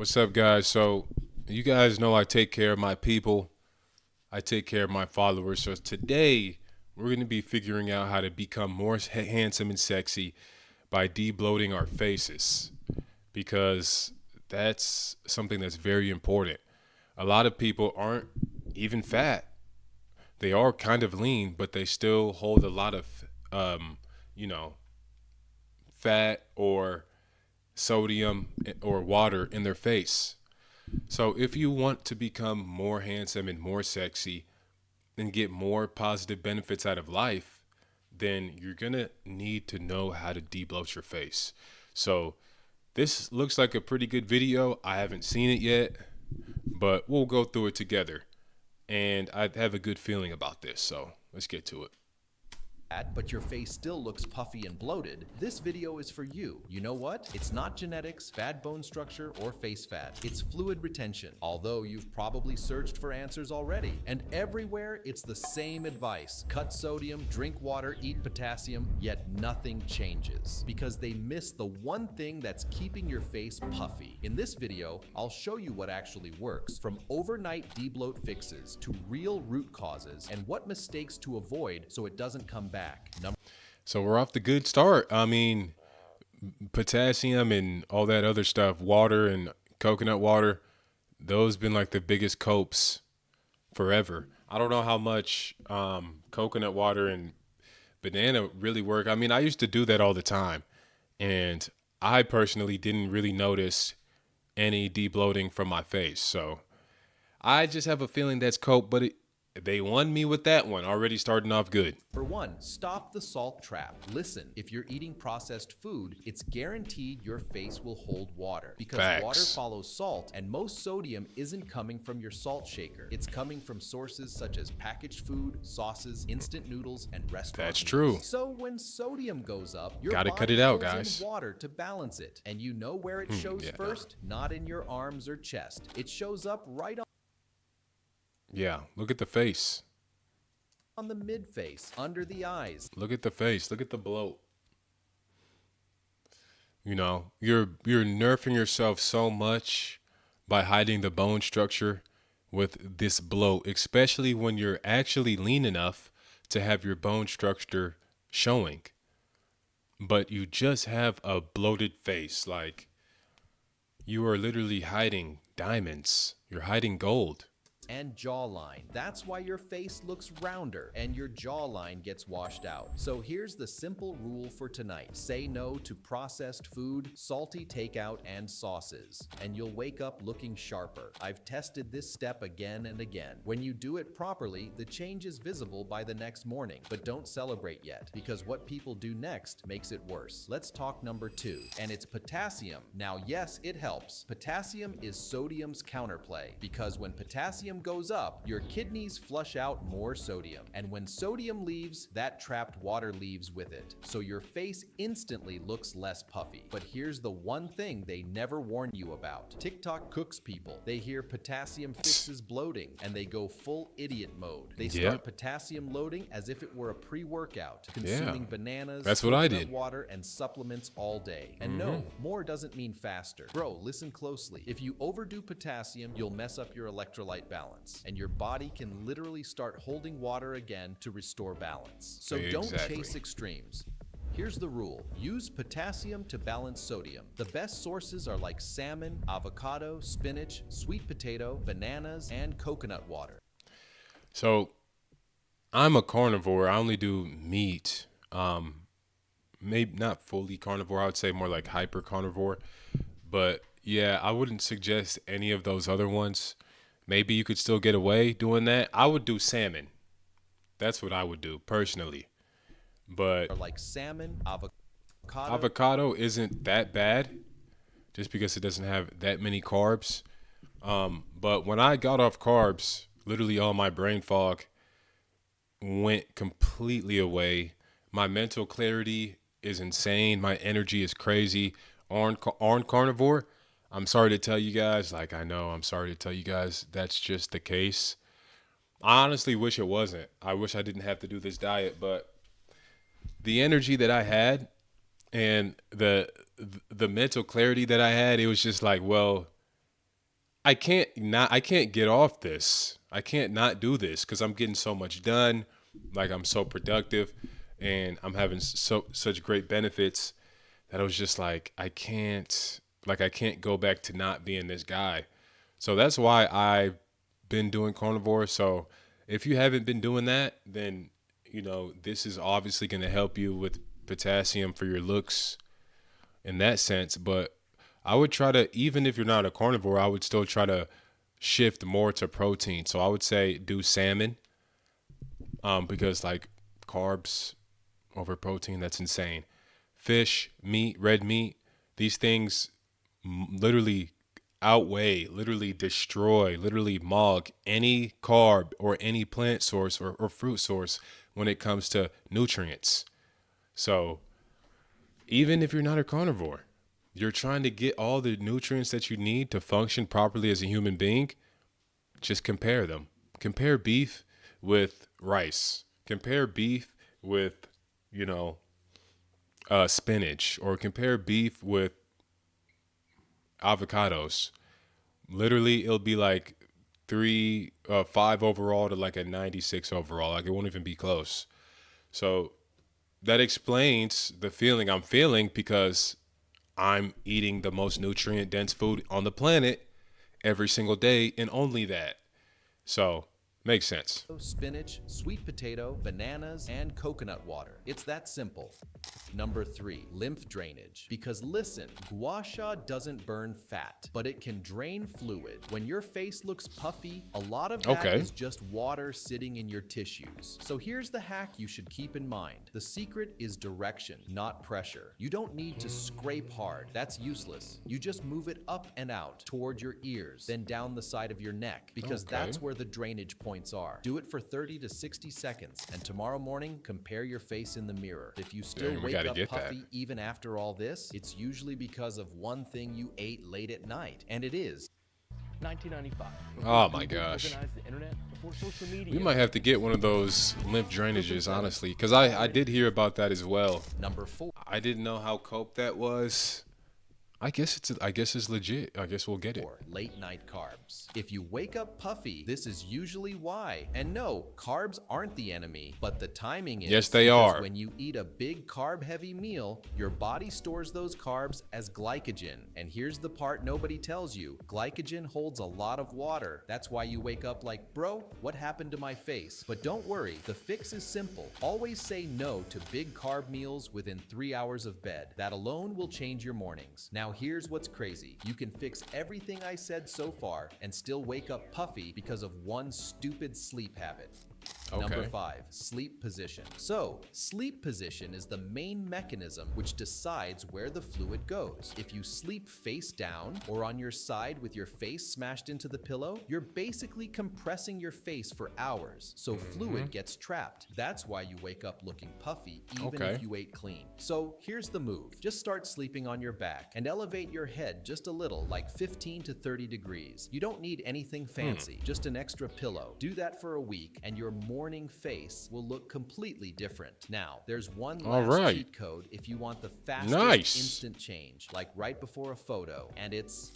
What's up, guys? So, you guys know I take care of my people, I take care of my followers. So, today we're going to be figuring out how to become more handsome and sexy by debloating our faces because that's something that's very important. A lot of people aren't even fat, they are kind of lean, but they still hold a lot of, um, you know, fat or sodium or water in their face. So if you want to become more handsome and more sexy and get more positive benefits out of life, then you're going to need to know how to debloat your face. So this looks like a pretty good video. I haven't seen it yet, but we'll go through it together. And I have a good feeling about this. So let's get to it. But your face still looks puffy and bloated, this video is for you. You know what? It's not genetics, bad bone structure, or face fat. It's fluid retention. Although you've probably searched for answers already. And everywhere, it's the same advice. Cut sodium, drink water, eat potassium, yet nothing changes. Because they miss the one thing that's keeping your face puffy. In this video, I'll show you what actually works. From overnight debloat fixes to real root causes and what mistakes to avoid so it doesn't come back. So we're off the good start. I mean, potassium and all that other stuff, water and coconut water, those been like the biggest copes forever. I don't know how much coconut water and banana really work. I mean, I used to do that all the time, and I personally didn't really notice any debloating from my face. So I just have a feeling that's cope, but they won me with that one. Already starting off good. For one, stop the salt trap. Listen, if you're eating processed food, it's guaranteed your face will hold water because Facts. water follows salt, and most sodium isn't coming from your salt shaker. It's coming from sources such as packaged food, sauces, instant noodles, and restaurant That's meals. true. So when sodium goes up, your Gotta body cut it out, pulls guys. in water to balance it. And you know where it shows yeah. first? Not in your arms or chest. It shows up right Yeah, look at the face. on the mid-face, under the eyes. Look at the face. Look at the bloat. You know, you're nerfing yourself so much by hiding the bone structure with this bloat, especially when you're actually lean enough to have your bone structure showing. But you just have a bloated face. Like, you are literally hiding diamonds. You're hiding gold. And jawline. That's why your face looks rounder and your jawline gets washed out. So here's the simple rule for tonight. Say no to processed food, salty takeout, and sauces, and you'll wake up looking sharper. I've tested this step again and again. When you do it properly, the change is visible by the next morning. But don't celebrate yet, because what people do next makes it worse. Let's talk number 2, and it's potassium. Now, yes, it helps. Potassium is sodium's counterplay, because when potassium goes up, your kidneys flush out more sodium. And when sodium leaves, that trapped water leaves with it. So your face instantly looks less puffy. But here's the one thing they never warn you about. TikTok cooks people. They hear potassium fixes bloating and they go full idiot mode. They start potassium loading as if it were a pre-workout, consuming bananas, That's what I coconut did. water, and supplements all day. And no, more doesn't mean faster. Bro, listen closely. If you overdo potassium, you'll mess up your electrolyte balance, and your body can literally start holding water again to restore balance. So don't chase extremes. Here's the rule. Use potassium to balance sodium. The best sources are like salmon, avocado, spinach, sweet potato, bananas, and coconut water. So I'm a carnivore. I only do meat. Maybe not fully carnivore. I would say more like hyper carnivore. But yeah, I wouldn't suggest any of those other ones. Maybe you could still get away doing that. I would do salmon. That's what I would do personally. But Or like salmon, avocado isn't that bad just because it doesn't have that many carbs. But when I got off carbs, literally all my brain fog went completely away. My mental clarity is insane. My energy is crazy. On carnivore, I'm sorry to tell you guys, like I know I'm sorry to tell you guys, that's just the case. I honestly wish it wasn't. I wish I didn't have to do this diet, but the energy that I had and the mental clarity that I had, it was just like, well, I can't get off this. I can't not do this because I'm getting so much done. Like I'm so productive, and I'm having such great benefits that I was just like I can't go back to not being this guy. So that's why I've been doing carnivore. So if you haven't been doing that, then this is obviously going to help you with potassium for your looks in that sense. But I would try to, even if you're not a carnivore, I would still try to shift more to protein. So I would say do salmon, because like carbs over protein, that's insane. Fish, meat, red meat, these things literally outweigh, literally destroy, literally mog any carb or any plant source or fruit source when it comes to nutrients. So even if you're not a carnivore, you're trying to get all the nutrients that you need to function properly as a human being. Just compare them. Compare beef with rice. Compare beef with, you know, spinach, or compare beef with avocados. Literally, it'll be like five overall to like a 96 overall. Like it won't even be close. So that explains the feeling I'm feeling because I'm eating the most nutrient dense food on the planet every single day and only that. So makes sense. spinach, sweet potato, bananas, and coconut water. It's that simple. Number 3, lymph drainage. Because listen, gua sha doesn't burn fat, but it can drain fluid. When your face looks puffy, a lot of that Okay. is just water sitting in your tissues. So here's the hack you should keep in mind. The secret is direction, not pressure. You don't need to scrape hard. That's useless. You just move it up and out toward your ears, then down the side of your neck, because Okay. that's where the drainage points are. Do it for 30 to 60 seconds, and tomorrow morning, compare your face in the mirror. If you still Dang, we wake got to up get that. puffy even after all this, it's usually because of one thing you ate late at night, and it is 1995. Oh Before my Google gosh. organized the internet, before social We media. might have to get one of those lymph drainages, honestly, because I did hear about that as well. number 4. I didn't know how cope that was. I guess it's legit. I guess we'll get it. Late night carbs. If you wake up puffy, this is usually why. And no, carbs aren't the enemy, but the timing is. Yes, they because are. when you eat a big carb heavy meal, your body stores those carbs as glycogen. And here's the part nobody tells you. Glycogen holds a lot of water. That's why you wake up like, bro, what happened to my face? But don't worry, the fix is simple. Always say no to big carb meals within 3 hours of bed. That alone will change your mornings. Now here's what's crazy. You can fix everything I said so far and still wake up puffy because of one stupid sleep habit. Number Okay. 5, sleep position. So, sleep position is the main mechanism which decides where the fluid goes. If you sleep face down or on your side with your face smashed into the pillow, you're basically compressing your face for hours, so fluid gets trapped. That's why you wake up looking puffy even Okay. if you ate clean. So, here's the move. Just start sleeping on your back and elevate your head just a little, like 15 to 30 degrees. You don't need anything fancy, just an extra pillow. Do that for a week and your morning face will look completely different. Now, there's one All last right. cheat code if you want the fastest Nice. instant change, like right before a photo, and it's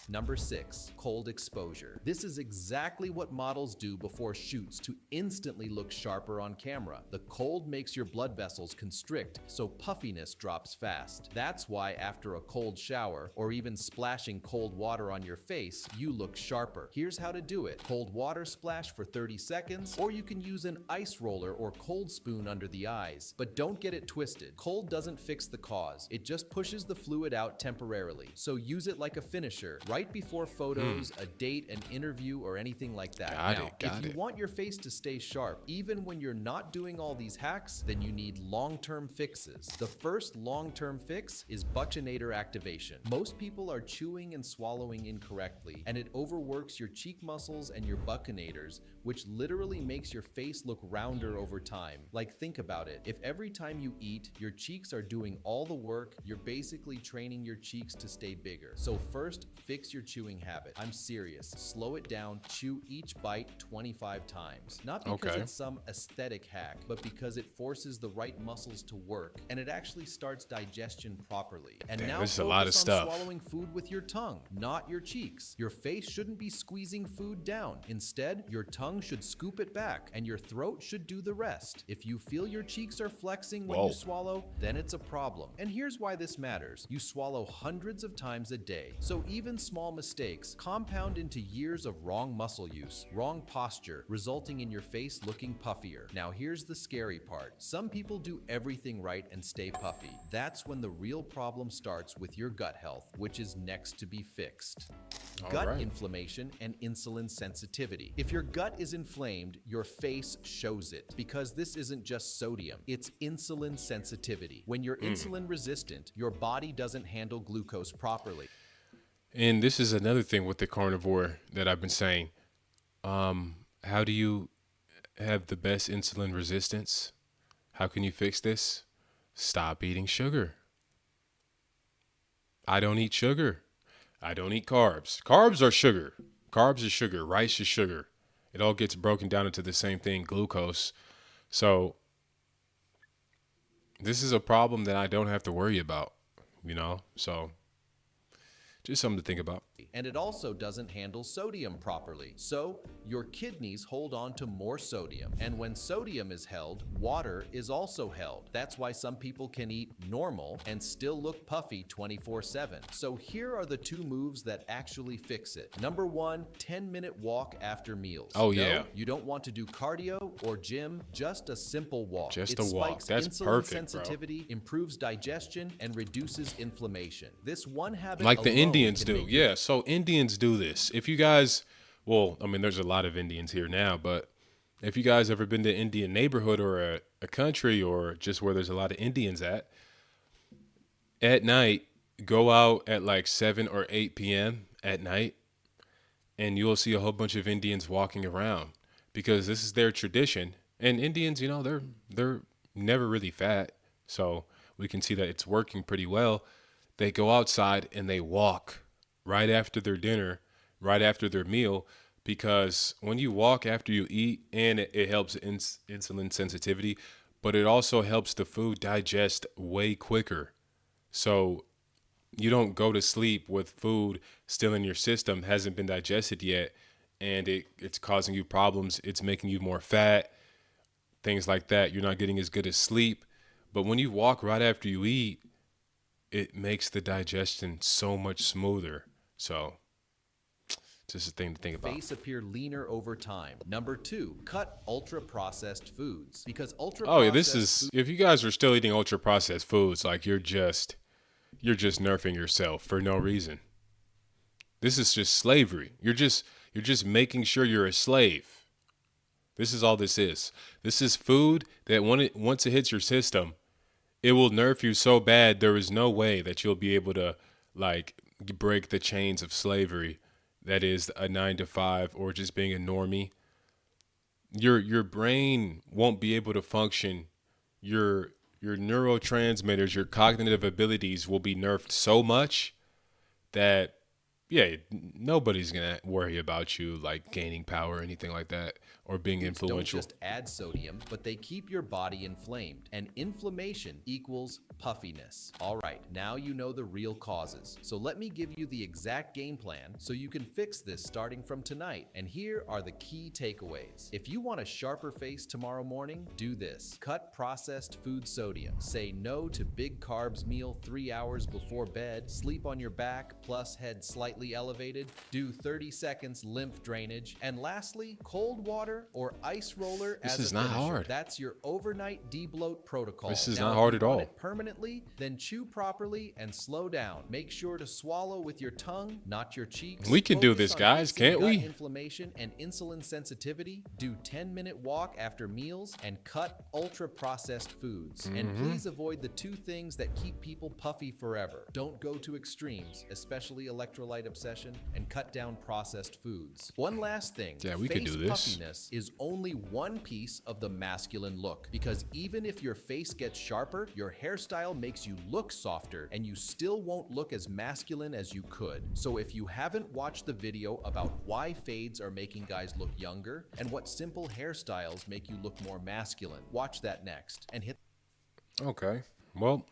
Number 6, cold exposure. This is exactly what models do before shoots to instantly look sharper on camera. The cold makes your blood vessels constrict, so puffiness drops fast. That's why after a cold shower, or even splashing cold water on your face, you look sharper. Here's how to do it. Cold water splash for 30 seconds, or you can use an ice roller or cold spoon under the eyes. But don't get it twisted. Cold doesn't fix the cause. It just pushes the fluid out temporarily. So use it like a finisher, right before photos, a date, an interview, or anything like that. Got If you it. want your face to stay sharp, even when you're not doing all these hacks, then you need long-term fixes. The first long-term fix is buccinator activation. Most people are chewing and swallowing incorrectly, and it overworks your cheek muscles and your buccinators, which literally makes your face look rounder over time. Like, think about it. If every time you eat, your cheeks are doing all the work, you're basically training your cheeks to stay bigger. So first, fix fix your chewing habit. I'm serious. Slow it down, chew each bite 25 times. Not because Okay. it's some aesthetic hack, but because it forces the right muscles to work and it actually starts digestion properly. And Damn, now this is a lot of focus on stuff. swallowing food with your tongue, not your cheeks. Your face shouldn't be squeezing food down. Instead, your tongue should scoop it back and your throat should do the rest. If you feel your cheeks are flexing when Whoa. you swallow, then it's a problem. And here's why this matters. You swallow hundreds of times a day, so even small mistakes compound into years of wrong muscle use, wrong posture, resulting in your face looking puffier. Now here's the scary part. Some people do everything right and stay puffy. That's when the real problem starts with your gut health, which is next to be fixed. Gut right. inflammation and insulin sensitivity. If your gut is inflamed, your face shows it because this isn't just sodium, it's insulin sensitivity. When you're insulin resistant, your body doesn't handle glucose properly. And this is another thing with the carnivore that I've been saying. How do you have the best insulin resistance? How can you fix this? Stop eating sugar. I don't eat sugar. I don't eat carbs. Carbs are sugar. Carbs is sugar. Rice is sugar. It all gets broken down into the same thing, glucose. So this is a problem that I don't have to worry about, you know? So just something to think about. And it also doesn't handle sodium properly. So your kidneys hold on to more sodium. And when sodium is held, water is also held. That's why some people can eat normal and still look puffy 24/7. So here are the two moves that actually fix it. Number one, 10-minute walk after meals. Oh, No, yeah. you don't want to do cardio or gym, just a simple walk. Just It a walk. spikes That's insulin perfect, bro. sensitivity, improves digestion, and reduces inflammation. This one habit Like the alone Indians can do. make your Yeah, so Indians do this. If you guys, well, I mean, there's a lot of Indians here now, but if you guys ever been to an Indian neighborhood or a country or just where there's a lot of Indians at night, go out at like 7 or 8 p.m. at night, and you'll see a whole bunch of Indians walking around because this is their tradition. And Indians, you know, they're never really fat, so we can see that it's working pretty well. They go outside and they walk right after their dinner, right after their meal, because when you walk after you eat, and it helps insulin sensitivity, but it also helps the food digest way quicker. So you don't go to sleep with food still in your system, hasn't been digested yet, and it's causing you problems. It's making you more fat, things like that. You're not getting as good as sleep. But when you walk right after you eat, it makes the digestion so much smoother. So just a thing to think about. face appear leaner over time. Number two, cut ultra-processed foods because Oh ultra-processed yeah, this is, if you guys are still eating ultra processed foods, like you're just nerfing yourself for no reason. This is just slavery. You're just making sure you're a slave. This is all this is. This is food that once it hits your system, it will nerf you so bad there is no way that you'll be able to like break the chains of slavery that is a 9 to 5 or just being a normie. Your brain won't be able to function. Your neurotransmitters, your cognitive abilities will be nerfed so much that yeah, nobody's gonna worry about you like gaining power or anything like that or being don't influential. just add sodium, but they keep your body inflamed. And inflammation equals puffiness. All right, now you know the real causes. So let me give you the exact game plan so you can fix this starting from tonight. And here are the key takeaways. If you want a sharper face tomorrow morning, do this. Cut processed food sodium. Say no to big carbs meal 3 hours before bed. Sleep on your back plus head slightly elevated. Do 30 seconds lymph drainage. And lastly, cold water or ice roller This as is a not finisher. hard. That's your overnight debloat protocol. This is Now, not if hard you at want all. it permanently, then chew properly and slow down. Make sure to swallow with your tongue, not your cheeks. We can do Focus this, on guys, fixing can't gut we? Inflammation and insulin sensitivity. Do 10-minute walk after meals and cut ultra-processed foods. And please avoid the two things that keep people puffy forever. Don't go to extremes, especially electrolyte obsession and cut down processed foods. One last thing, Yeah, we could face do this. puffiness is only one piece of the masculine look, because even if your face gets sharper, your hairstyle makes you look softer and you still won't look as masculine as you could. So if you haven't watched the video about why fades are making guys look younger and what simple hairstyles make you look more masculine, watch that next and hit. Okay. Well,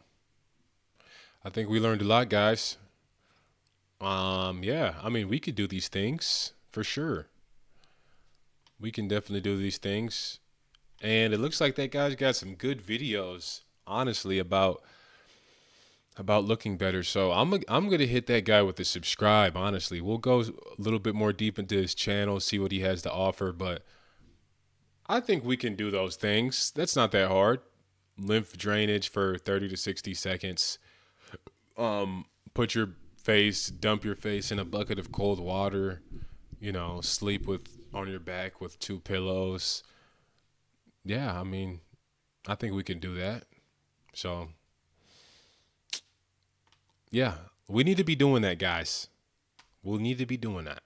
I think we learned a lot, guys. Yeah, I mean, we could do these things for sure. We can definitely do these things. And it looks like that guy's got some good videos, honestly, about looking better. So I'm gonna hit that guy with a subscribe. Honestly, we'll go a little bit more deep into his channel, see what he has to offer. But I think we can do those things. That's not that hard. Lymph drainage for 30 to 60 seconds. Put your dump your face in a bucket of cold water. Sleep with on your back with two pillows. Yeah, I mean, I think we can do that. So, yeah, we need to be doing that, guys. We'll need to be doing that.